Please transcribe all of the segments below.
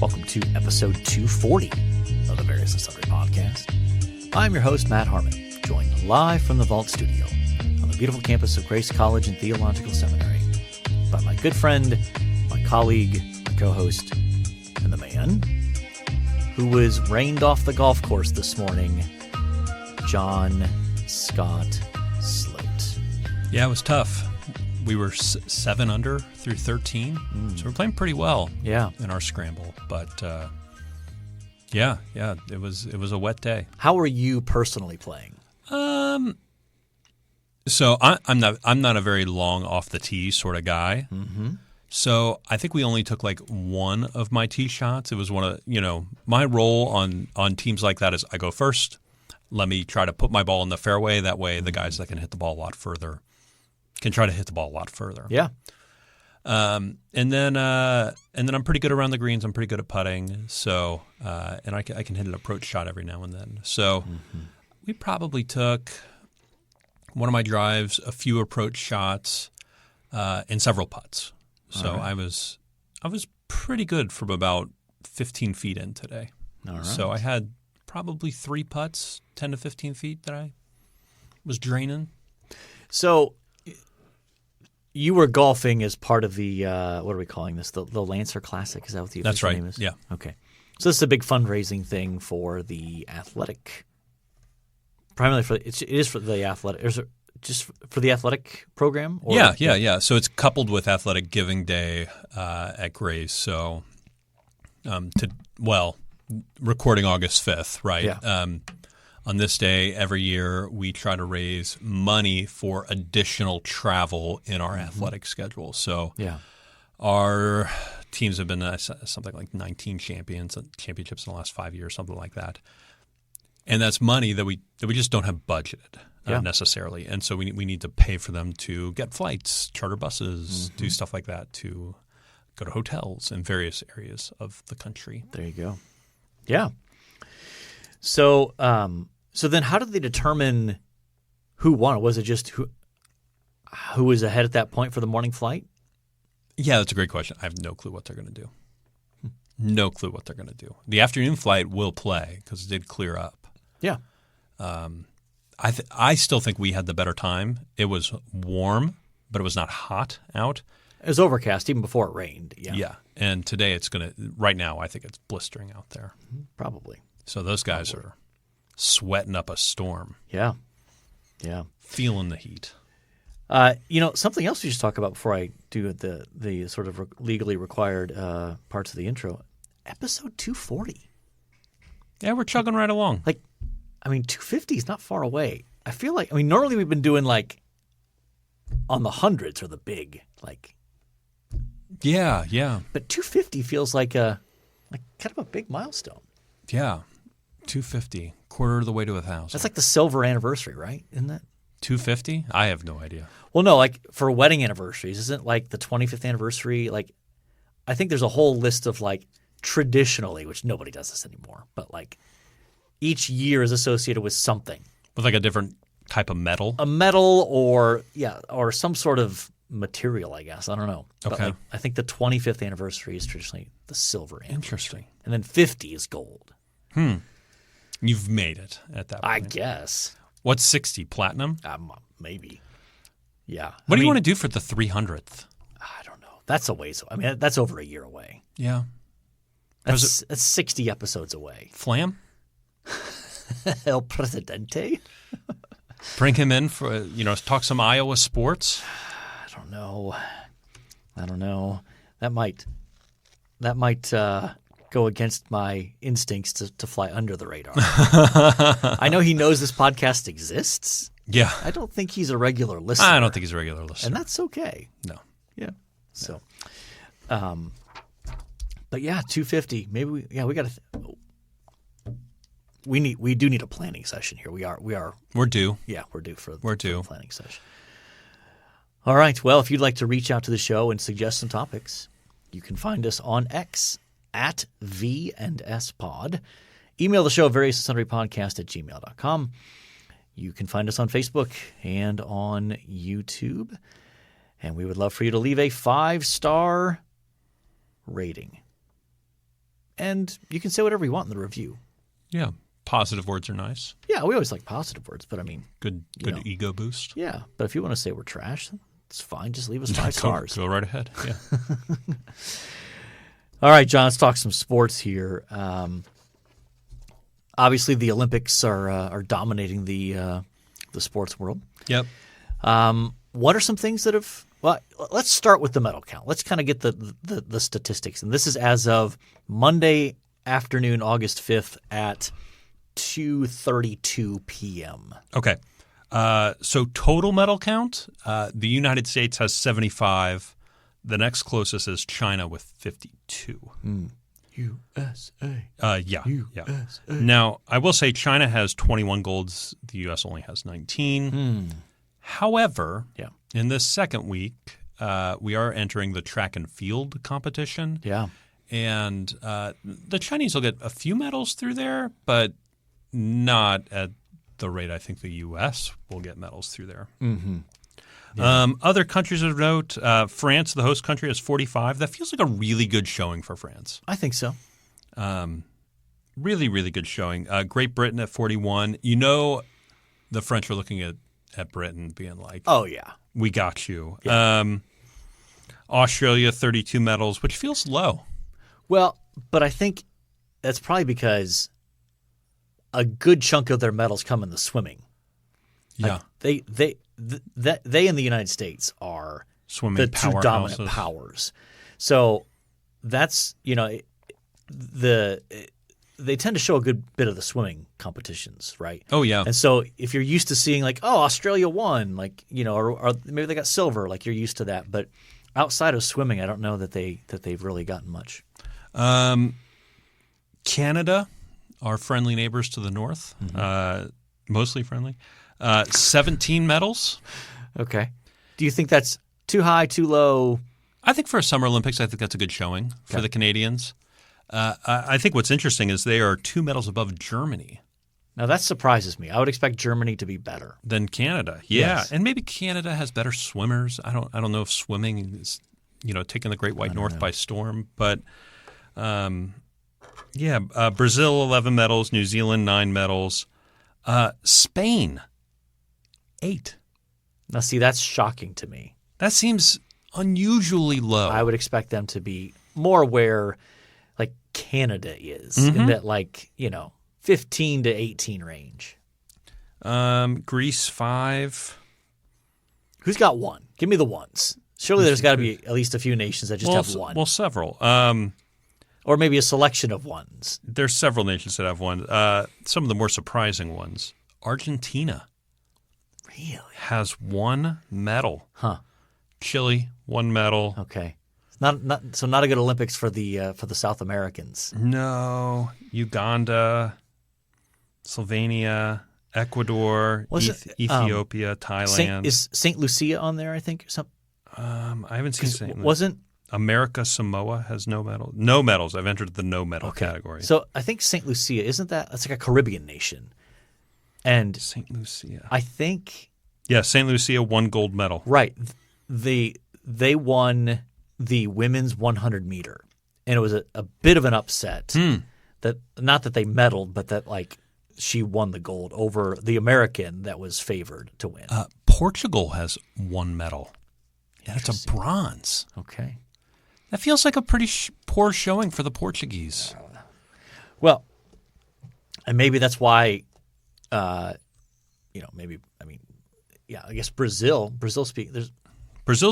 Welcome to episode 240 of the Various and Sundry Podcast. I'm your host, Matt Harmon, joined live from the Vault Studio on the beautiful campus of Grace College and Theological Seminary by my good friend, my colleague, my co-host, and the man who was rained off the golf course this morning, John Scott Sloat. Yeah, it was tough. We were 7 under through 13, so we're playing pretty well in our scramble. But yeah, it was a wet day. How are you personally playing? So I'm not a very long off the tee sort of guy. Mm-hmm. So I think we only took like one of my tee shots. It was one of my role on teams like that is I go first. Let me try to put my ball in the fairway. That way, the guys that can hit the ball a lot further can try to hit the ball a lot further. Yeah. And then I'm pretty good around the greens. I'm pretty good at putting. So and I can hit an approach shot every now and then. So we probably took one of my drives, a few approach shots, and several putts. So right. I was pretty good from about 15 feet in today. All right. So I had probably 3 putts, 10 to 15 feet that I was draining. So you were golfing as part of the what are we calling this? The Lancer Classic? Is that what the official name is? Yeah. Okay. So this is a big fundraising thing for the athletic. Primarily it is for the athletic. Is it just for the athletic program? Or? Yeah. So it's coupled with Athletic Giving Day at Grace. So recording August 5th, right? Yeah. On this day every year, we try to raise money for additional travel in our athletic schedule. So our teams have been something like 19 championships in the last 5 years, something like that. And that's money that we just don't have budgeted necessarily. And so we need to pay for them to get flights, charter buses, do stuff like that, to go to hotels in various areas of the country. There you go. Yeah. So so then how did they determine who won? Was it just who was ahead at that point for the morning flight? Yeah, that's a great question. I have no clue what they're going to do. No clue what they're going to do. The afternoon flight will play because it did clear up. Yeah. I still think we had the better time. It was warm, but it was not hot out. It was overcast even before it rained. Yeah. Yeah. And today right now I think it's blistering out there. Probably. So those guys are sweating up a storm. Yeah. Yeah. Feeling the heat. Something else we should talk about before I do the sort of legally required parts of the intro. Episode 240. Yeah, we're chugging right along. 250 is not far away. I feel like, normally we've been doing like on the hundreds or the big, like. Yeah. But 250 feels like kind of a big milestone. Yeah. 250, quarter of the way to 1,000. That's like the silver anniversary, right? Isn't that? 250? I have no idea. Well, no, like for wedding anniversaries, isn't like the 25th anniversary? Like, I think there's a whole list of like traditionally, which nobody does this anymore, but like each year is associated with something. With like a different type of metal? A metal or some sort of material, I guess. I don't know. Okay. But I think the 25th anniversary is traditionally the silver anniversary. Interesting. And then 50 is gold. You've made it at that point. I guess. What's 60? Platinum? Maybe. Yeah. What do you want to do for the 300th? I don't know. That's a ways. That's over a year away. Yeah. That's 60 episodes away. Flam? El Presidente? Bring him in for, talk some Iowa sports? I don't know. That might go against my instincts to fly under the radar. I know he knows this podcast exists. Yeah. I don't think he's a regular listener. I don't think he's a regular listener. And that's okay. No. Yeah. So, but yeah, 250. Maybe we got to. We do need a planning session here. We're due. Yeah, we're due for a planning session. All right. Well, if you'd like to reach out to the show and suggest some topics, you can find us on X at V&S Email the show variousandsunderpodcast@gmail.com. You can find us on Facebook and on YouTube. And we would love for you to leave a 5-star rating. and you can say whatever you want in the review. Yeah. Positive words are nice. Yeah, we always like positive words, but I mean, good ego boost. Yeah, but if you want to say we're trash, it's fine. Just leave us 5 stars. Go right ahead. Yeah. All right, John. Let's talk some sports here. Obviously, the Olympics are dominating the sports world. Yep. What are some things that have? Well, let's start with the medal count. Let's kind of get the statistics, and this is as of Monday afternoon, August 5th at 2:32 p.m. Okay. So total medal count, the United States has 75. The next closest is China with 52. USA. Yeah. USA. Now, I will say China has 21 golds. The U.S. only has 19. However, in this second week, we are entering the track and field competition. Yeah. And the Chinese will get a few medals through there, but not at the rate I think the U.S. will get medals through there. Mm-hmm. Yeah. Other countries of note, France, the host country, has 45. That feels like a really good showing for France. I think so. Really, really good showing. Great Britain at 41. You know, the French are looking at Britain being like, oh, yeah. We got you. Yeah. Australia, 32 medals, which feels low. Well, but I think that's probably because a good chunk of their medals come in the swimming. Yeah. Like they in the United States are swimming the two dominant powers. So that's, they tend to show a good bit of the swimming competitions, right? Oh, yeah. And so if you're used to seeing like, oh, Australia won, like, or maybe they got silver, like you're used to that. But outside of swimming, I don't know that they've really gotten much. Canada, our friendly neighbors to the north, mostly friendly, 17 medals. Okay. Do you think that's too high, too low? I think for a Summer Olympics, I think that's a good showing for the Canadians. I think what's interesting is they are 2 medals above Germany. Now that surprises me. I would expect Germany to be better than Canada. Yeah, yes. And maybe Canada has better swimmers. I don't know if swimming is taking the Great White North by storm, but Brazil 11 medals, New Zealand 9 medals, Spain 8. Now see, that's shocking to me. That seems unusually low. I would expect them to be more where like Canada is in that 15 to 18 range. Greece 5. Who's got 1? Give me the ones. Surely there's got to be at least a few nations that just have 1. Well, several. Or maybe a selection of ones. There's several nations that have 1. Some of the more surprising ones. Argentina really has 1 medal. Huh. Chile 1 medal. Okay. Not a good Olympics for the South Americans. No. Uganda, Slovenia, Ecuador, Ethiopia, Thailand. Is St. Lucia on there, I think? I haven't seen St. Lucia. Wasn't America Samoa has no medal. No medals. I've entered the no medal category. So I think St. Lucia, that's like a Caribbean nation. And St. Lucia. I think St. Lucia 1 gold medal. Right. They won the women's 100 meter. And it was a bit of an upset. That not that they medaled, but that she won the gold over the American that was favored to win. Portugal has 1 medal. Yeah, it's a bronze. Okay. That feels like a pretty poor showing for the Portuguese. Well, and maybe that's why, I guess Brazil's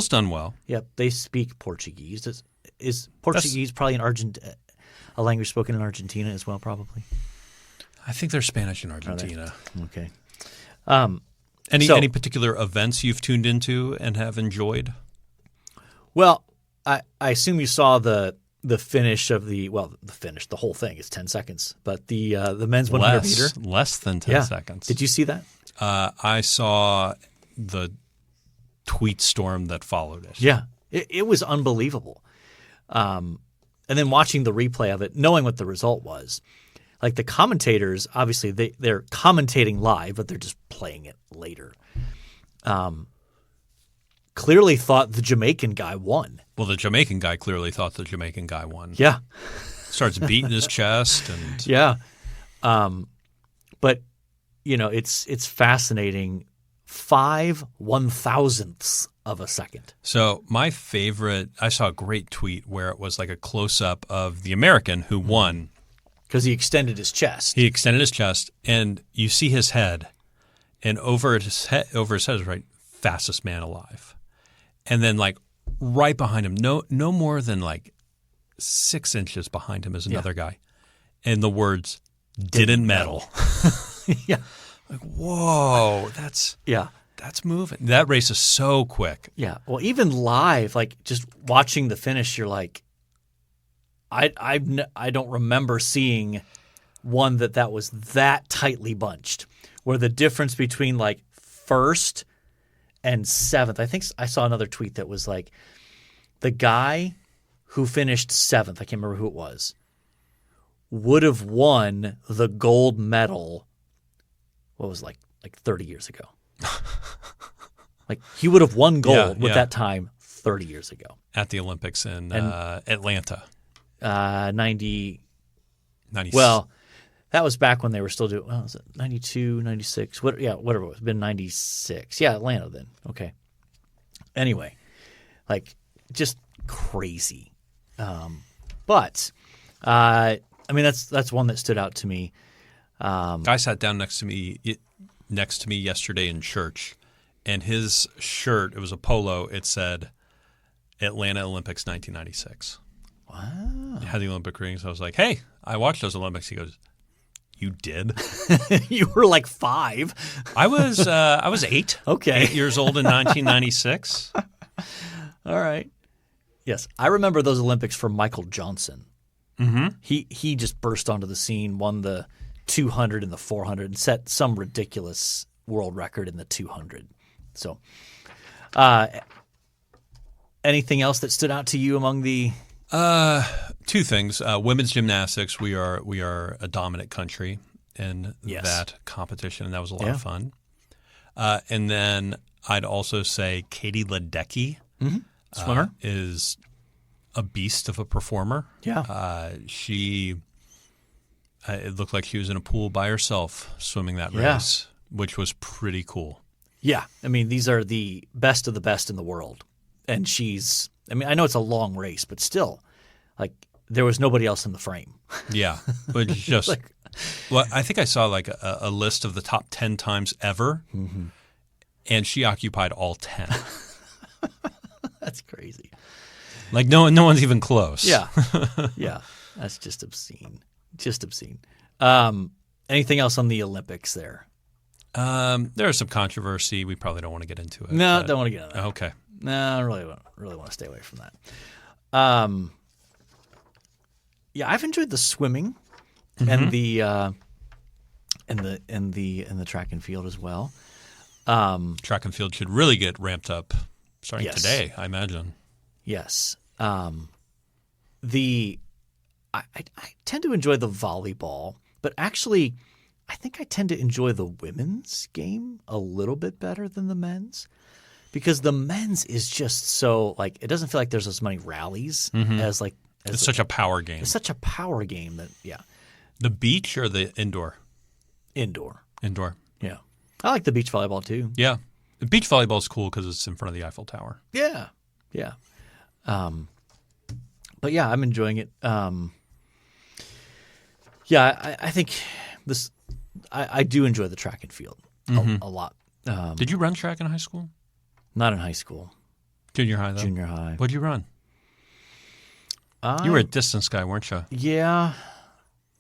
done well. Yeah, they speak Portuguese. Is Portuguese probably a language spoken in Argentina as well, probably? I think they're Spanish in Argentina. Okay. Any particular events you've tuned into and have enjoyed? Well, I assume you saw the finish of the whole thing is 10 seconds, but the men's 100 meter less than 10 seconds. Did you see that? I saw the tweet storm that followed it. Yeah, it was unbelievable. And then watching the replay of it, knowing what the result was, like the commentators, obviously they're commentating live, but they're just playing it later. Clearly thought the Jamaican guy won. Well, the Jamaican guy clearly thought the Jamaican guy won. Yeah. Starts beating his chest and yeah. But it's fascinating. 5 1,000ths of a second. So my favorite, I saw a great tweet where it was like a close-up of the American who won. Because he extended his chest. He extended his chest, and you see his head, and over his head is right, fastest man alive. And then like right behind him, no more than like 6 inches behind him is another guy. And the words, didn't medal. Yeah. Like, whoa, that's moving. That race is so quick. Yeah. Well, even live, like just watching the finish, you're like, I don't remember seeing one that was that tightly bunched, where the difference between like first and 7th. I think I saw another tweet that was like the guy who finished 7th, I can't remember who it was, would have won the gold medal. What was like 30 years ago? Like he would have won gold with that time 30 years ago at the Olympics in Atlanta. 90. Well, that was back when they were still doing. Well, was it 92, 96? Whatever it was. It's been 96. Yeah, Atlanta then. Okay. Anyway, like just crazy. But I mean that's one that stood out to me. Guy sat down next to me yesterday in church, and his shirt, it was a polo, it said Atlanta Olympics 1996. Wow. It had the Olympic rings. I was like, hey, I watched those Olympics. He goes, you did? You were like 5. I was 8. Okay. 8 years old in 1996. All right. Yes. I remember those Olympics for Michael Johnson. Mm-hmm. He just burst onto the scene, won the 200 and the 400, and set some ridiculous world record in the 200. So, anything else that stood out to you among the? 2 things. Women's gymnastics. We are a dominant country in that competition, and that was a lot of fun. And then I'd also say Katie Ledecky, swimmer, is a beast of a performer. Yeah. She. It looked like she was in a pool by herself swimming that race, which was pretty cool. Yeah. I mean, these are the best of the best in the world. And I know it's a long race, but still, like, there was nobody else in the frame. Yeah. But just, well, I think I saw like a list of the top 10 times ever, and she occupied all 10. That's crazy. Like, no one's even close. Yeah. Yeah. That's just obscene. Just obscene. Anything else on the Olympics there? There is some controversy. We probably don't want to get into it. No, don't want to get into that. Okay. No, I really want to stay away from that. Yeah, I've enjoyed the swimming and the track and field as well. Track and field should really get ramped up starting today, I imagine. Yes. I tend to enjoy the volleyball, but actually I think I tend to enjoy the women's game a little bit better than the men's, because the men's is just so like it doesn't feel like there's as many rallies as it's such a power game. It's such a power game that The beach or the indoor? Indoor. Yeah. I like the beach volleyball too. Yeah. The beach volleyball is cool because it's in front of the Eiffel Tower. Yeah. But yeah, I'm enjoying it. I think this. I do enjoy the track and field a lot. Did you run track in high school? Not in high school. Junior high, though? Junior high. What'd you run? You were a distance guy, weren't you? Yeah.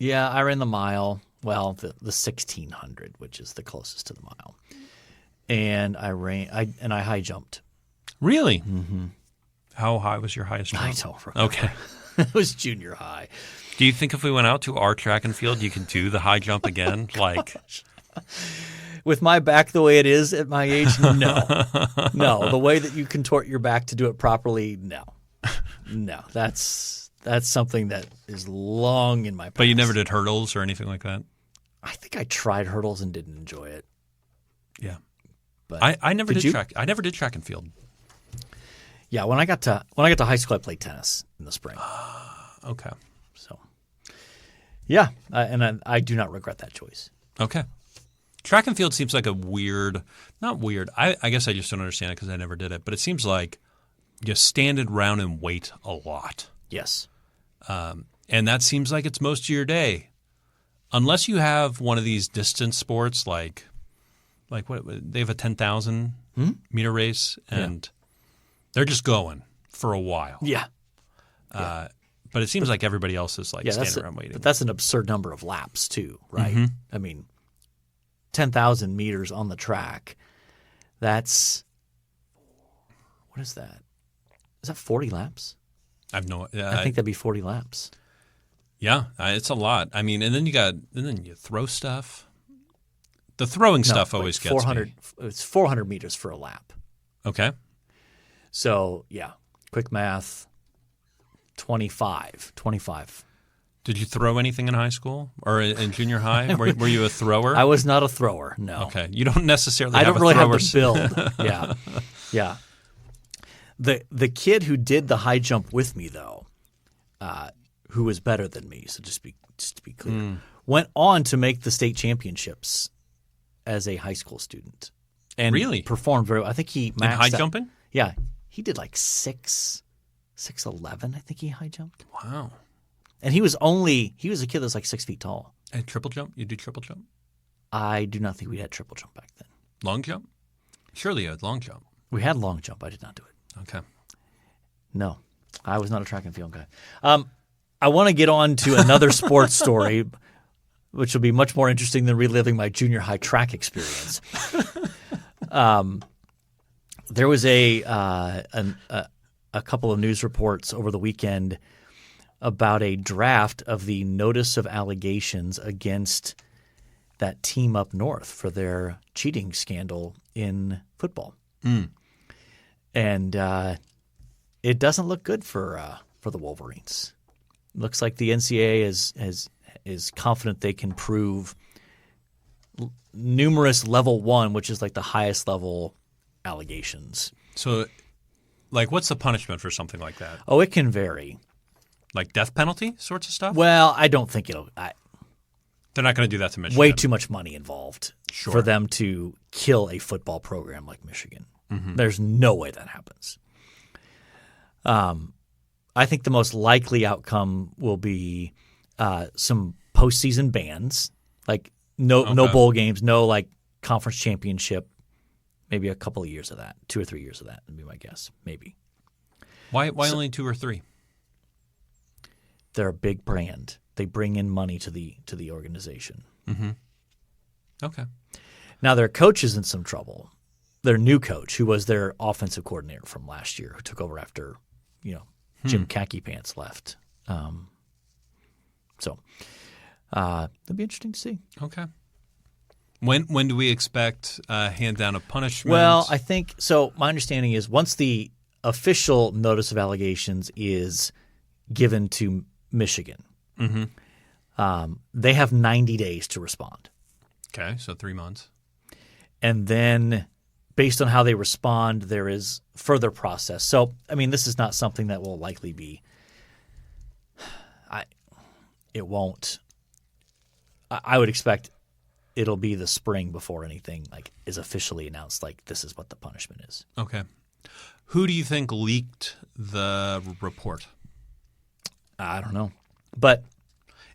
I ran the mile. Well, the 1600, which is the closest to the mile, and I high jumped. Really? Mm-hmm. How high was your highest jump? I don't remember. Okay. It was junior high. Do you think if we went out to our track and field, you can do the high jump again? Like, with my back the way it is at my age, no. No, the way that you contort your back to do it properly, no. That's something that is long in my past. But you never did hurdles or anything like that? I think I tried hurdles and didn't enjoy it. Yeah. But I never did track. I never did track and field. Yeah, when I got to high school, I played tennis in the spring. Okay. So Yeah, and I do not regret that choice. Okay. Track and field seems like a weird – not weird. I guess I just don't understand it because I never did it. But it seems like you stand around and wait a lot. Yes. And that seems like it's most of your day. Unless you have one of these distance sports like what they have a 10,000 meter race and they're just going for a while. Yeah. But it seems like everybody else is like standing around waiting. But that's an absurd number of laps too, right? Mm-hmm. I mean, 10,000 meters on the track, that's – what is that? Is that 40 laps? I have no idea. I think that'd be 40 laps. Yeah, it's a lot. I mean, and then you throw stuff. The throwing stuff always gets 400, me. It's 400 meters for a lap. Okay. So, yeah, quick math, 25. Did you throw anything in high school or in junior high? Were you a thrower? I was not a thrower, no. Okay. You don't necessarily I have don't really have the build. Yeah. Yeah. The kid who did the high jump with me, though, who was better than me, so just to be clear, went on to make the state championships as a high school student. And really? Performed very well. I think he maxed in high out. Jumping? Yeah. He did like 6'11", I think he high jumped. Wow. And he was a kid that was like 6 feet tall. And triple jump? You do triple jump? I do not think we had triple jump back then. Long jump? Surely you had long jump. We had long jump. I did not do it. Okay. No, I was not a track and field guy. I want to get on to another sports story, which will be much more interesting than reliving my junior high track experience. There was a couple of news reports over the weekend about a draft of the notice of allegations against that team up north for their cheating scandal in football. And it doesn't look good for the Wolverines. It looks like the NCAA is confident they can prove numerous level 1, which is like the highest level allegations. So, like, what's the punishment for something like that? Oh, it can vary. Like death penalty sorts of stuff? Well, I don't think it'll They're not going to do that to Michigan. Way too much money involved Sure. for them to kill a football program like Michigan. Mm-hmm. There's no way that happens. I think the most likely outcome will be some postseason bans, like no bowl games, no like conference championship, maybe a couple of years of that, 2 or 3 years of that would be my guess, maybe. Why only 2 or 3? They're a big brand. They bring in money to the organization. Mm-hmm. Okay. Now their coach is in some trouble. Their new coach, who was their offensive coordinator from last year, who took over after Jim Khaki Pants left. So it'll be interesting to see. Okay. When do we expect hand down of punishment? Well, I think so. My understanding is once the official notice of allegations is given to Michigan, they have 90 days to respond. Okay, so 3 months. And then based on how they respond, there is further process. So, I mean, this is not something that will likely be it won't. I would expect it'll be the spring before anything like is officially announced, like this is what the punishment is. Okay. Who do you think leaked the report? I don't know. But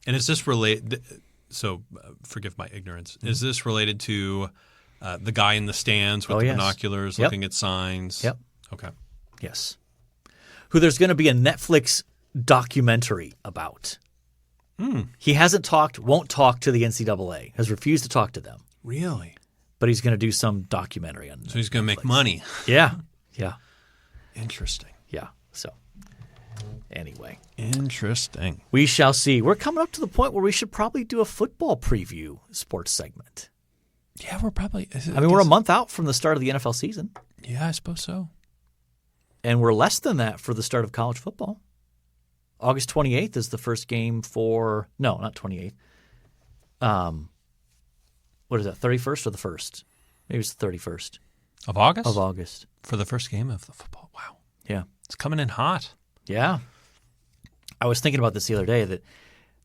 and is this related – so forgive my ignorance. Is this related to the guy in the stands with the binoculars looking at signs? Yep. Okay. Yes. Who there's going to be a Netflix documentary about. He won't talk to the NCAA, has refused to talk to them. Really? But he's going to do some documentary on Netflix. So he's going to make money. Yeah. Yeah. Interesting. Yeah. So anyway. Interesting. We shall see. We're coming up to the point where we should probably do a football preview sports segment. Yeah, we're probably – we're a month out from the start of the NFL season. Yeah, I suppose so. And we're less than that for the start of college football. August 28th is the first game for – no, not 28th. What is that, 31st or the 1st? Maybe it's the 31st. Of August? Of August. For the first game of the football. Wow. Yeah. It's coming in hot. Yeah. I was thinking about this the other day that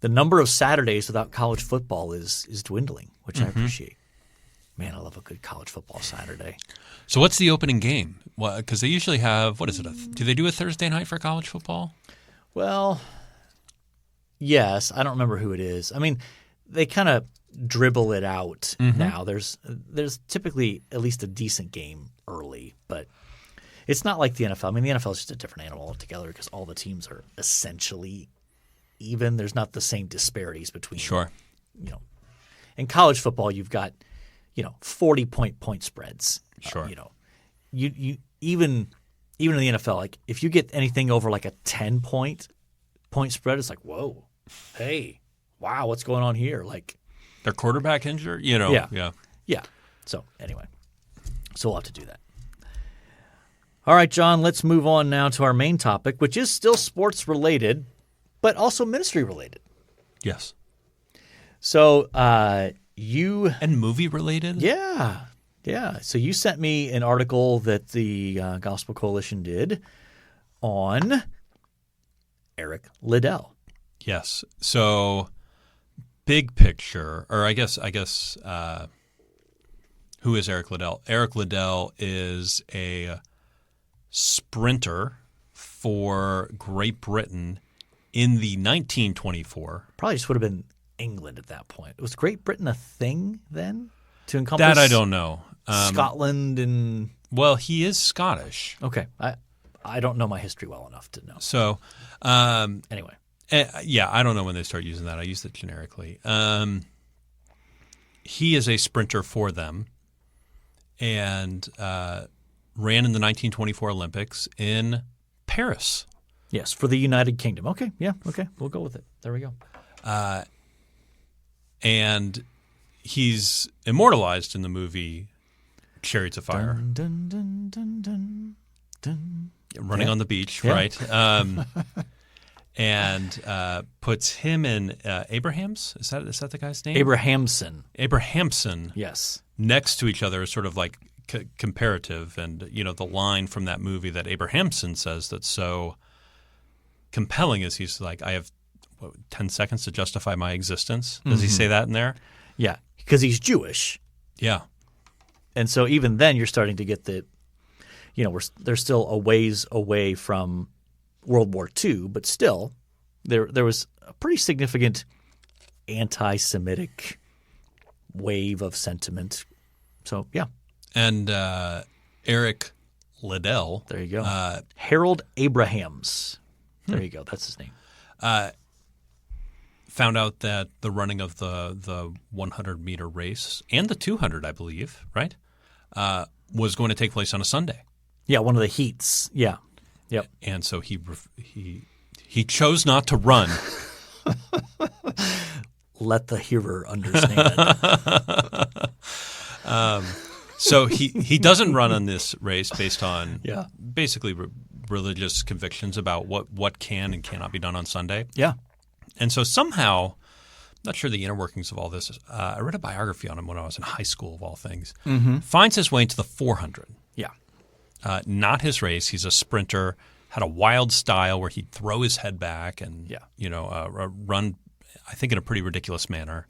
the number of Saturdays without college football is dwindling, which I appreciate. Man, I love a good college football Saturday. So what's the opening game? Well, because they usually have, what is it? Do they do a Thursday night for college football? Well, yes. I don't remember who it is. I mean, they kind of dribble it out now. There's typically at least a decent game early, but it's not like the NFL. I mean, the NFL is just a different animal altogether because all the teams are essentially even. There's not the same disparities between. Sure. In college football, you've got 40-point spreads. Sure. You even in the NFL, like if you get anything over like a 10-point spread, it's like, whoa, hey, wow, what's going on here? Like their quarterback injured, Yeah. So anyway, we'll have to do that. All right, John, let's move on now to our main topic, which is still sports related, but also ministry related. Yes. So and movie related? Yeah. So you sent me an article that the Gospel Coalition did on Eric Liddell. Yes. So big picture, or I guess, who is Eric Liddell? Eric Liddell is a sprinter for Great Britain in the 1924. Probably just would have been England at that point. Was Great Britain a thing then to encompass that? I don't know. Scotland and he is Scottish. Okay, I don't know my history well enough to know. So anyway, I don't know when they start using that. I use it generically. He is a sprinter for them, and ran in the 1924 Olympics in Paris. Yes, for the United Kingdom. Okay, yeah, okay, we'll go with it. There we go. And he's immortalized in the movie Chariots of Fire. Dun, dun, dun, dun, dun. Running on the beach, Yeah. right? And puts him in Abraham's. Is that the guy's name? Abrahamson. Yes. Next to each other is sort of like comparative. And, the line from that movie that Abrahamson says that's so compelling is he's like, I have 10 seconds to justify my existence. Does he say that in there? Yeah, because he's Jewish. Yeah. And so even then you're starting to get they're still a ways away from World War II, but still there was a pretty significant anti-Semitic wave of sentiment. So, yeah. And Eric Liddell. There you go. Harold Abrahams. There you go. That's his name. Found out that the running of the 100-meter race and the 200, I believe, right, was going to take place on a Sunday. Yeah, one of the heats. Yeah. Yep. And so he chose not to run. Let the hearer understand. So he doesn't run on this race based on basically religious convictions about what can and cannot be done on Sunday. Yeah. And so somehow, I'm not sure the inner workings of all this. I read a biography on him when I was in high school, of all things. Finds his way into the 400. Yeah. Not his race. He's a sprinter, had a wild style where he'd throw his head back and run, I think, in a pretty ridiculous manner.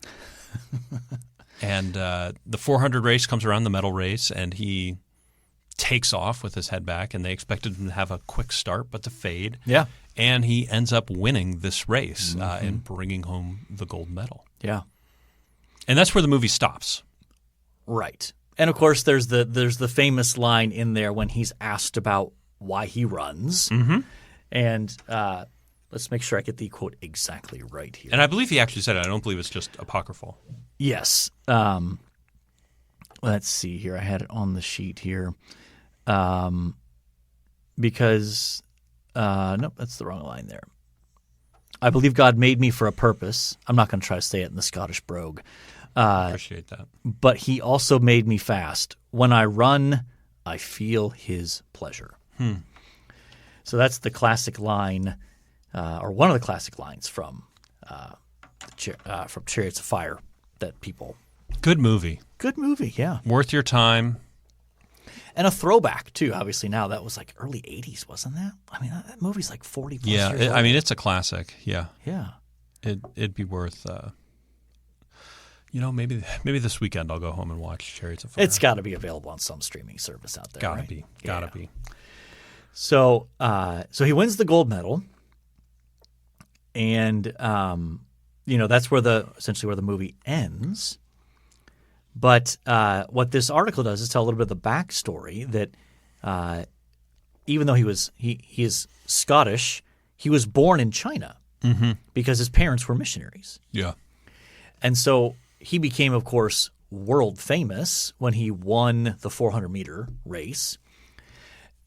And the 400 race comes around, the medal race, and he takes off with his head back, and they expected him to have a quick start but to fade. Yeah. And he ends up winning this race and bringing home the gold medal. Yeah. And that's where the movie stops. Right. And of course there's the famous line in there when he's asked about why he runs. And let's make sure I get the quote exactly right here. And I believe he actually said it. I don't believe it's just apocryphal. Yes. Let's see here. I had it on the sheet here. Because nope, that's the wrong line there. I believe God made me for a purpose. I'm not going to try to say it in the Scottish brogue. I appreciate that. But he also made me fast. When I run, I feel his pleasure. So that's the classic line, or one of the classic lines from Chariots of Fire that people. Good movie. Good movie, yeah. Worth your time. And a throwback, too, obviously now. That was like early 80s, wasn't that? I mean, that movie's like 40 plus years old. I mean, it's a classic, yeah. Yeah. it'd be worth. Maybe this weekend I'll go home and watch Chariots of Fire. It's got to be available on some streaming service out there. Gotta be. So he wins the gold medal, and that's essentially where the movie ends. But what this article does is tell a little bit of the backstory that even though he is Scottish, he was born in China because his parents were missionaries. Yeah, and so he became, of course, world famous when he won the 400-meter race.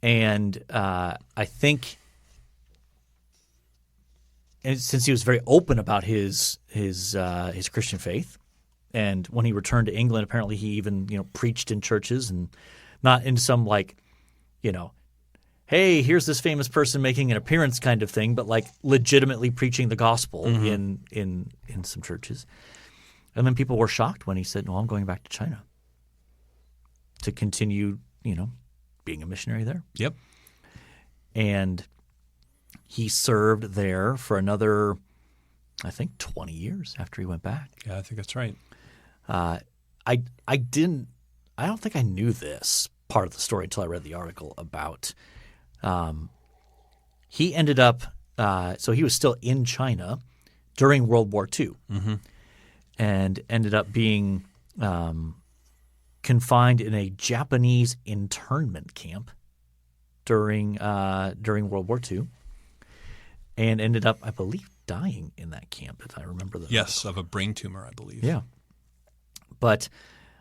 And I think, and since he was very open about his Christian faith, and when he returned to England, apparently he even preached in churches, and not in some hey, here's this famous person making an appearance kind of thing, but like legitimately preaching the gospel in some churches. And then people were shocked when he said, "No, I'm going back to China to continue, being a missionary there." Yep. And he served there for another, I think, 20 years after he went back. Yeah, I think that's right. I don't think I knew this part of the story until I read the article about he ended up so he was still in China during World War II and ended up being confined in a Japanese internment camp during World War II, and ended up, I believe, dying in that camp, if I remember the Yes, of a brain tumor, I believe. Yeah. But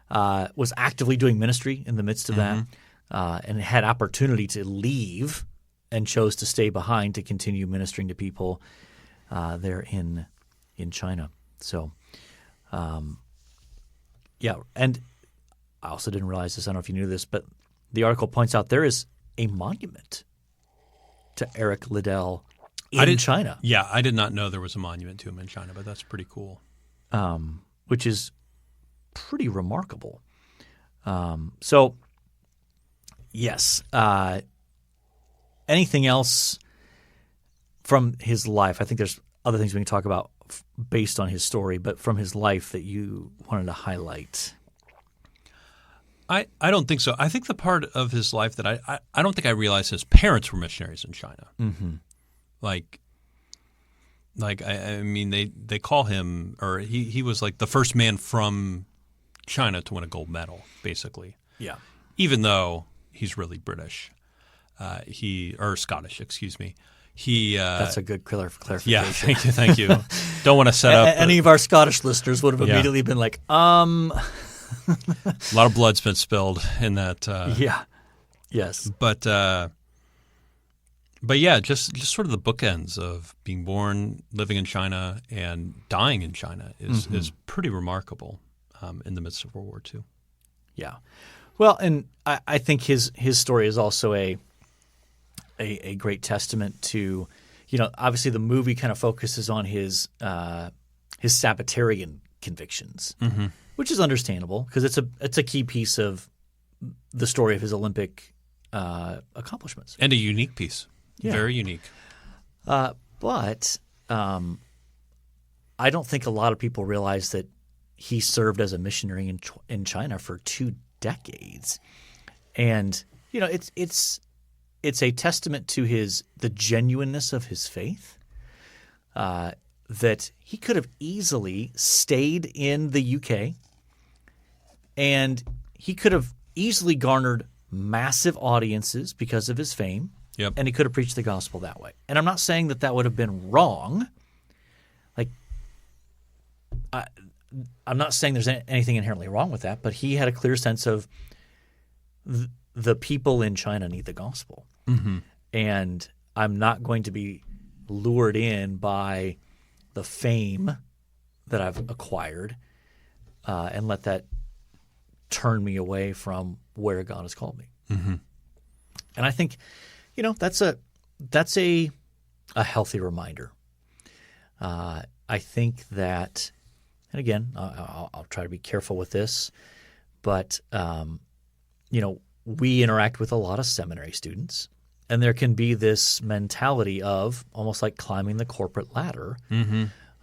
was actively doing ministry in the midst of that, and had opportunity to leave and chose to stay behind to continue ministering to people there in China. So, yeah. And I also didn't realize this. I don't know if you knew this, but the article points out there is a monument to Eric Liddell in China. Yeah, I did not know there was a monument to him in China, but that's pretty cool. Which is pretty remarkable. So, yes. Anything else from his life? I think there's other things we can talk about based on his story, but from his life that you wanted to highlight. I don't think so. I think the part of his life that I don't think I realized his parents were missionaries in China. I mean, they call him, or he was like the first man from China to win a gold medal, basically. Yeah. Even though he's really British, or Scottish, excuse me. That's a good clarification. Yeah, thank you. Don't want to set up any of our Scottish listeners would have immediately been like, A lot of blood's been spilled in that. Yeah. Yes. But yeah, just sort of the bookends of being born, living in China, and dying in China is pretty remarkable in the midst of World War II. Yeah. Well, and I think his story is also a great testament to, obviously the movie kind of focuses on his Sabbatarian convictions, which is understandable because it's a key piece of the story of his Olympic accomplishments. And a unique piece. Yeah. Very unique. But I don't think a lot of people realize that he served as a missionary in China for 2 decades. And, it's a testament to the genuineness of his faith, that he could have easily stayed in the UK and he could have easily garnered massive audiences because of his fame. Yep. And he could have preached the gospel that way. And I'm not saying that would have been wrong. Like, I'm not saying there's anything inherently wrong with that, but he had a clear sense of the people in China need the gospel. And I'm not going to be lured in by the fame that I've acquired and let that turn me away from where God has called me. And I think that's a healthy reminder. I think that, and again, I'll try to be careful with this, but we interact with a lot of seminary students, and there can be this mentality of almost like climbing the corporate ladder,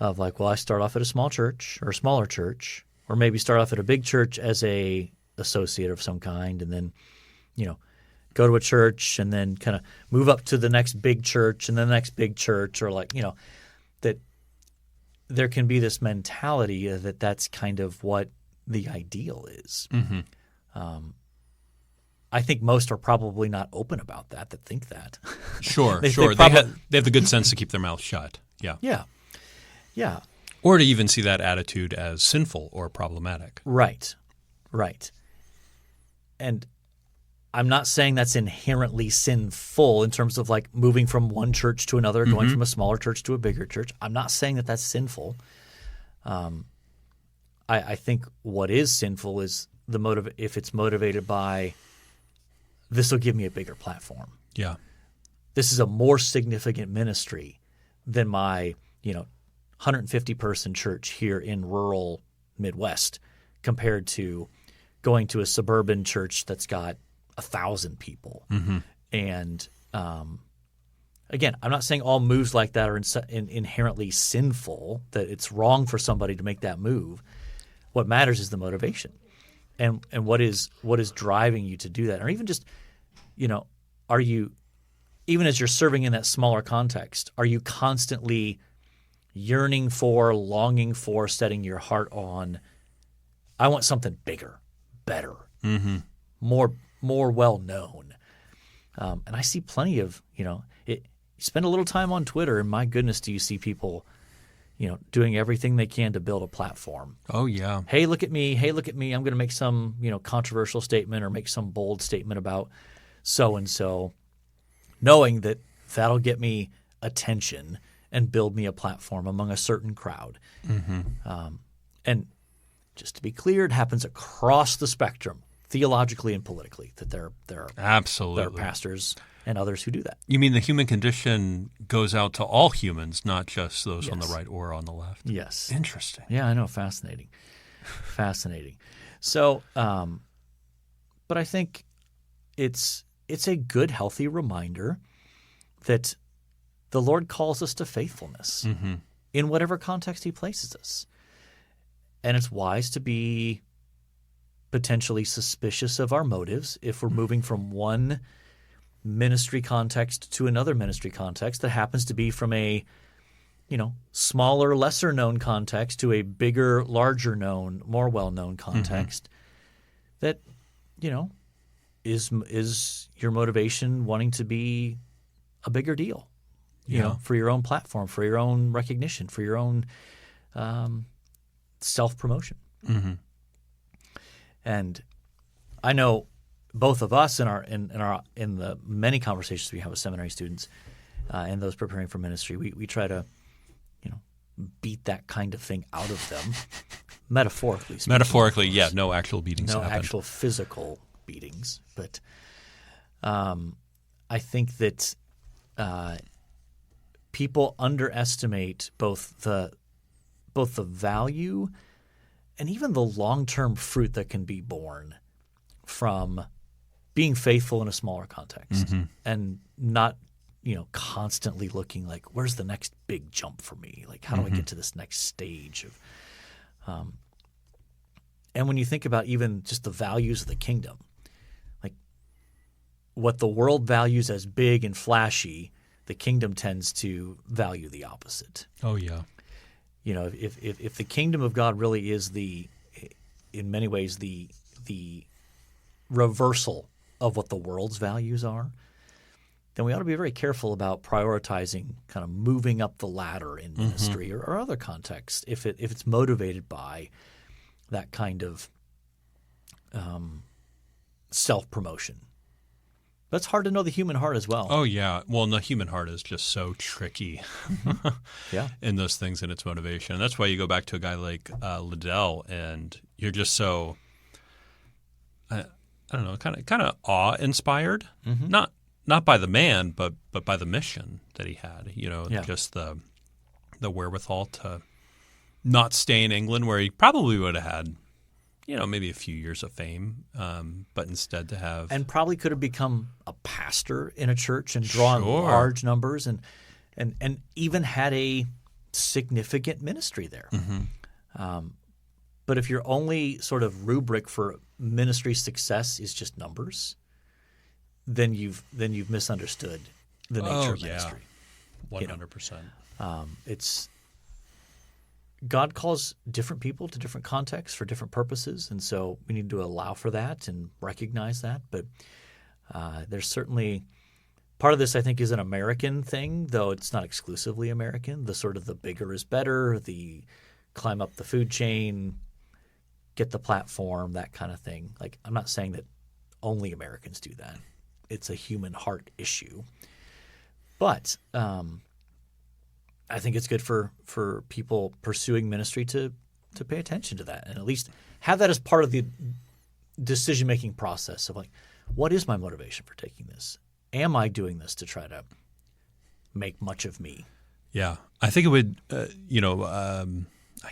of like, well, I start off at a small church or a smaller church, or maybe start off at a big church as a associate of some kind, and then, go to a church and then kind of move up to the next big church and then the next big church, or like, that there can be this mentality that that's kind of what the ideal is. Mm-hmm. I think most are probably not open about that think that. Sure, they sure. They have the good sense to keep their mouth shut. Yeah. Yeah. Yeah. Or to even see that attitude as sinful or problematic. Right. Right. And I'm not saying that's inherently sinful in terms of like moving from one church to another, going from a smaller church to a bigger church. I'm not saying that that's sinful. I think what is sinful is if it's motivated by, this will give me a bigger platform. Yeah. This is a more significant ministry than my, 150-person church here in rural Midwest compared to going to a suburban church that's got 1,000 people. Mm-hmm. And again, I'm not saying all moves like that are inherently sinful, that it's wrong for somebody to make that move. What matters is the motivation, and what is driving you to do that, or even just, are you, even as you're serving in that smaller context, are you constantly yearning for, longing for, setting your heart on, I want something bigger, better, more well known. And I see plenty of, you spend a little time on Twitter, and my goodness, do you see people, doing everything they can to build a platform. Oh, yeah. Hey, look at me. Hey, look at me. I'm going to make some, controversial statement or make some bold statement about so-and-so, knowing that that'll get me attention and build me a platform among a certain crowd. And just to be clear, it happens across the spectrum, theologically and politically, that there are pastors and others who do that. You mean the human condition goes out to all humans, not just those on the right or on the left? Yes. Interesting. Yeah, I know. Fascinating. Fascinating. So, but I think it's a good, healthy reminder that the Lord calls us to faithfulness in whatever context He places us. And it's wise to be potentially suspicious of our motives if we're moving from one ministry context to another ministry context that happens to be from a, smaller, lesser known context to a bigger, larger known, more well known context. That, is your motivation wanting to be a bigger deal, for your own platform, for your own recognition, for your own self-promotion. And I know both of us in the many conversations we have with seminary students and those preparing for ministry, we try to, beat that kind of thing out of them, metaphorically speaking. Metaphorically, yeah, no actual beatings no happen. Actual physical beatings, but I think that people underestimate both the value and even the long-term fruit that can be born from being faithful in a smaller context and not, constantly looking like, where's the next big jump for me? Like, how do I get to this next stage of and when you think about even just the values of the kingdom, like what the world values as big and flashy, the kingdom tends to value the opposite. Oh, yeah. If the kingdom of God really is in many ways the reversal of what the world's values are, then we ought to be very careful about prioritizing kind of moving up the ladder in ministry or other contexts if it's motivated by that kind of self-promotion. But it's hard to know the human heart as well. Oh, yeah. Well, the human heart is just so tricky in those things and its motivation. And that's why you go back to a guy like Liddell, and you're just so, I don't know, kind of awe-inspired. Not by the man, but by the mission that he had. Just the wherewithal to not stay in England where he probably would have had, maybe a few years of fame, but instead to have... And probably could have become a pastor in a church and drawn large numbers and even had a significant ministry there. Mm-hmm. But if your only sort of rubric for ministry success is just numbers, then you've misunderstood the nature of ministry. 100%. It's God calls different people to different contexts for different purposes, and so we need to allow for that and recognize that. But there's certainly part of this, I think, is an American thing, though it's not exclusively American. The sort of the bigger is better, the climb up the food chain, get the platform, that kind of thing. Like, I'm not saying that only Americans do that. It's a human heart issue. But I think it's good for people pursuing ministry to pay attention to that and at least have that as part of the decision-making process of like, what is my motivation for taking this? Am I doing this to try to make much of me? Yeah. I think it would, I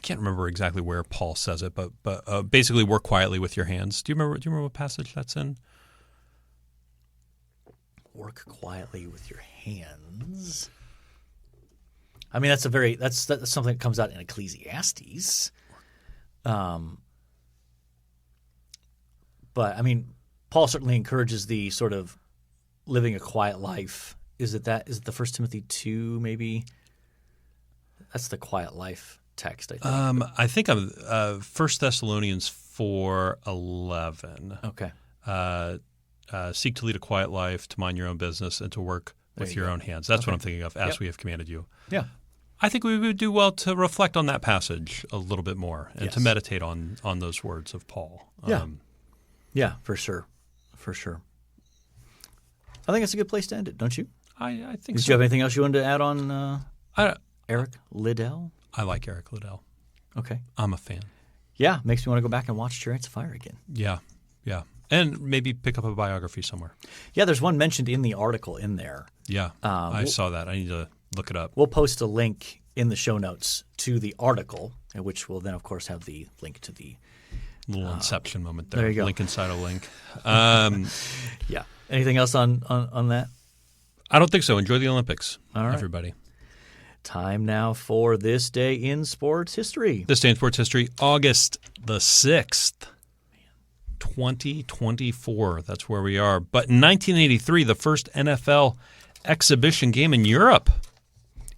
can't remember exactly where Paul says it, but basically work quietly with your hands. Do you remember what passage that's in? Work quietly with your hands. I mean, that's something that comes out in Ecclesiastes. But I mean, Paul certainly encourages the sort of living a quiet life. Is it the 1 Timothy 2 maybe? That's the quiet life text, I think. I think I'm 1 Thessalonians 4:11. Okay. Seek to lead a quiet life, to mind your own business, and to work with your own hands. That's what I'm thinking of, as we have commanded you. Yeah. I think we would do well to reflect on that passage a little bit more and to meditate on those words of Paul. Yeah, for sure. For sure. I think it's a good place to end it, don't you? I think so. Did you have anything else you wanted to add on Eric Liddell? I like Eric Liddell. Okay. I'm a fan. Yeah, makes me want to go back and watch Chariots of Fire again. Yeah. And maybe pick up a biography somewhere. Yeah, there's one mentioned in the article in there. Yeah, I saw that. I need to look it up. We'll post a link in the show notes to the article, which will then, of course, have the link to the little inception moment there. There you go. Link inside a link. Yeah. Anything else on that? I don't think so. Enjoy the Olympics, all right, everybody. Time now for This Day in Sports History. This Day in Sports History, August the 6th. 2024. That's where we are. But in 1983, the first NFL exhibition game in Europe.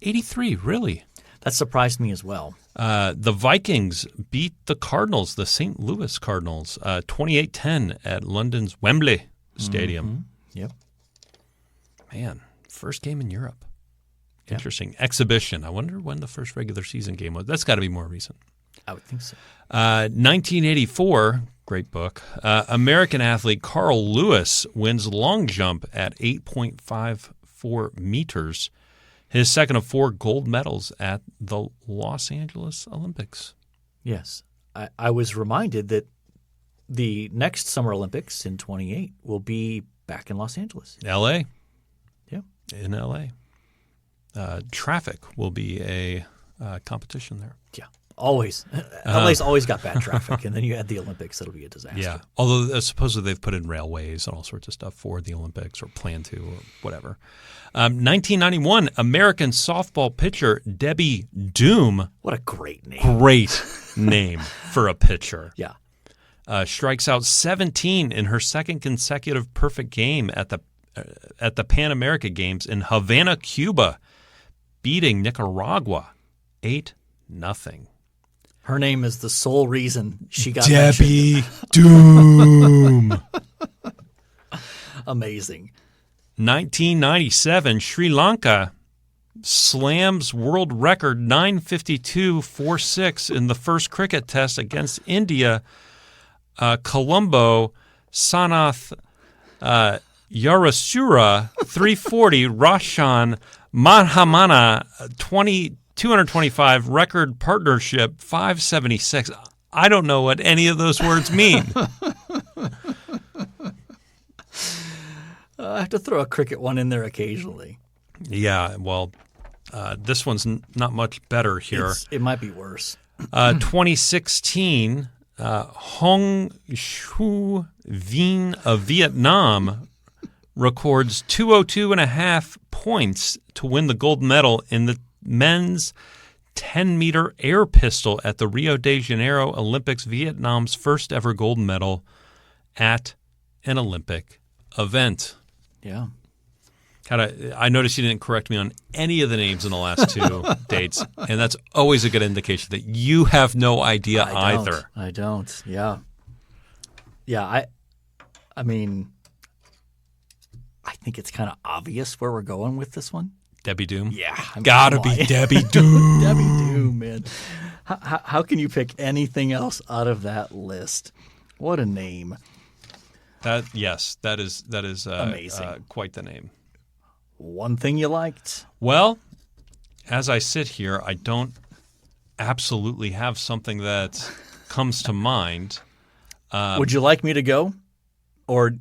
83, really? That surprised me as well. The Vikings beat the Cardinals, the St. Louis Cardinals, 28-10 at London's Wembley Stadium. Mm-hmm. Yep. Man, first game in Europe. Interesting. Exhibition. I wonder when the first regular season game was. That's got to be more recent. I would think so. 1984, great book. American athlete Carl Lewis wins long jump at 8.54 meters, his second of 4 gold medals at the Los Angeles Olympics. Yes. I was reminded that the next Summer Olympics in 28 will be back in Los Angeles. L.A. Yeah. In L.A. Traffic will be a competition there. Yeah. Always. LA's always got bad traffic, and then you add the Olympics, it'll be a disaster. Yeah. Although supposedly they've put in railways and all sorts of stuff for the Olympics or plan to or whatever. 1991, American softball pitcher Debbie Doooooom. What a great name. Great name for a pitcher. Yeah. Strikes out 17 in her second consecutive perfect game at the Pan America Games in Havana, Cuba, beating Nicaragua 8-0. Her name is the sole reason she got Debbie Doooooom. Amazing. 1997, Sri Lanka slams world record 952.46 in the first cricket test against India. Colombo Sanath Yarasura 340, Roshan Mahamana 225, record partnership 576. I don't know what any of those words mean. I have to throw a cricket one in there occasionally. Yeah, well, this one's not much better here. It might be worse. 2016, Hong Shu Vinh of Vietnam records 202.5 points to win the gold medal in the men's 10-meter air pistol at the Rio de Janeiro Olympics, Vietnam's first ever gold medal at an Olympic event. Yeah. I noticed you didn't correct me on any of the names in the last two dates, and that's always a good indication that you have no idea either. I don't. Yeah. Yeah, I mean, I think it's kind of obvious where we're going with this one. Debbie Doooom? Yeah. Gotta be Debbie Doooom. Debbie Doooom, man. How can you pick anything else out of that list? What a name. That is amazing. Quite the name. One thing you liked? Well, as I sit here, I don't absolutely have something that comes to mind. Would you like me to go? Or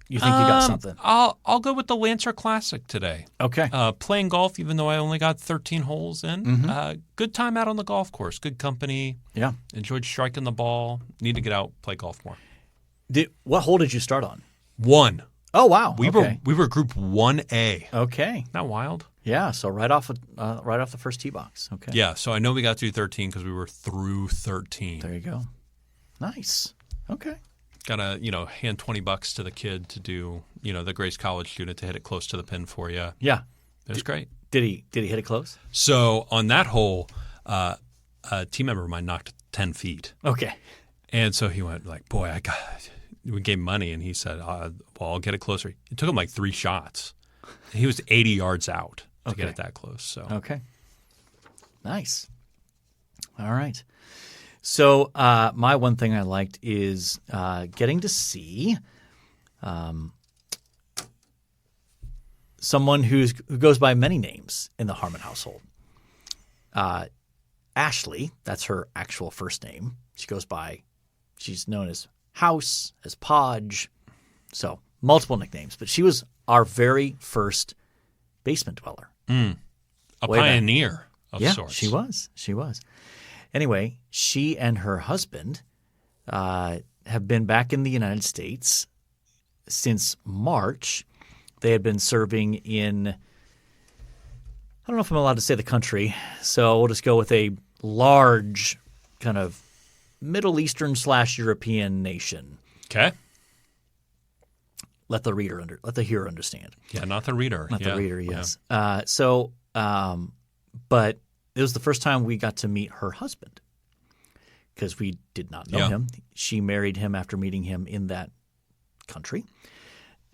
you think you got something? I'll go with the Lancer Classic today. Okay. Playing golf, even though I only got 13 holes in. Mm-hmm. Good time out on the golf course. Good company. Yeah. Enjoyed striking the ball. Need to get out, play golf more. What hole did you start on? 1. Oh, wow. We were Group 1A. Okay. Not wild. Yeah. So right off the first tee box. Okay. Yeah. So I know we got through 13 because we were through 13. There you go. Nice. Okay. Got to hand $20 to the kid to do the Grace College student to hit it close to the pin for you. Yeah. It was great. Did he hit it close? So on that hole, a team member of mine knocked 10 feet. Okay. And so he went like, boy, we gave him money, and he said, well, I'll get it closer. It took him like 3 shots. He was 80 yards out to get it that close. So okay. Nice. All right. So my one thing I liked is getting to see someone who goes by many names in the Harmon household. Ashley, that's her actual first name. She's known as House, as Podge, so multiple nicknames. But she was our very first basement dweller. A pioneer of sorts. She was. Anyway, she and her husband have been back in the United States since March. They had been serving in, I don't know if I'm allowed to say the country, so we'll just go with a large kind of Middle Eastern / European nation. Okay. Let the hearer understand. Yeah, not the reader. The reader, yes. Yeah. But it was the first time we got to meet her husband because we did not know him. She married him after meeting him in that country.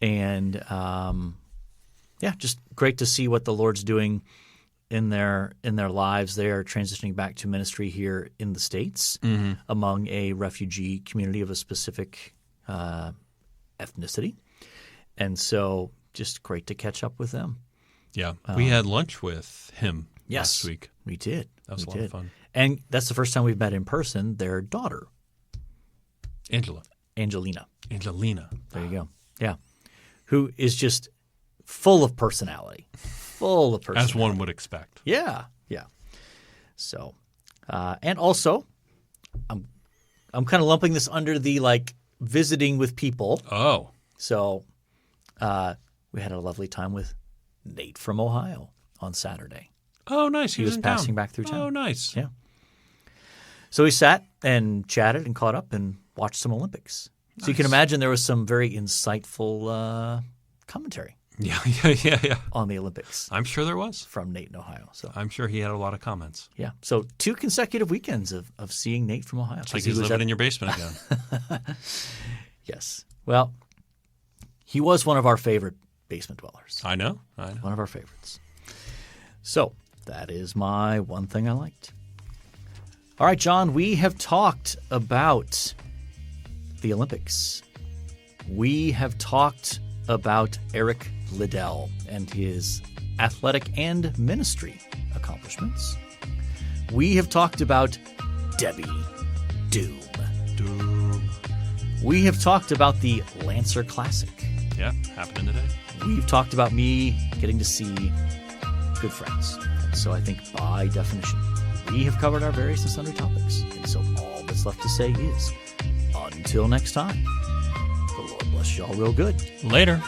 And, just great to see what the Lord's doing in their lives. They are transitioning back to ministry here in the States among a refugee community of a specific ethnicity. And so just great to catch up with them. Yeah. We had lunch with him last week. We did. That was a lot of fun. And that's the first time we've met in person, their daughter. Angelina. There you go. Yeah. Who is just full of personality. As one would expect. Yeah. Yeah. So, and also, I'm kind of lumping this under the visiting with people. Oh. So, we had a lovely time with Nate from Ohio on Saturday. Oh, nice. He was passing back through town. Oh, nice. Yeah. So we sat and chatted and caught up and watched some Olympics. So you can imagine there was some very insightful commentary. Yeah. On the Olympics. I'm sure there was. From Nate in Ohio. So I'm sure he had a lot of comments. Yeah. So 2 consecutive weekends of seeing Nate from Ohio. It's like he's living in your basement again. Yes. Well, he was one of our favorite basement dwellers. I know. One of our favorites. So that is my one thing I liked. All right, John, we have talked about the Olympics. We have talked about Eric Liddell and his athletic and ministry accomplishments. We have talked about Debbie Doooooom. We have talked about the Lancer Classic. Yeah, happening today. We've talked about me getting to see good friends. So I think by definition, we have covered our various and sundry topics. And so all that's left to say is, until next time, the Lord bless y'all real good. Later.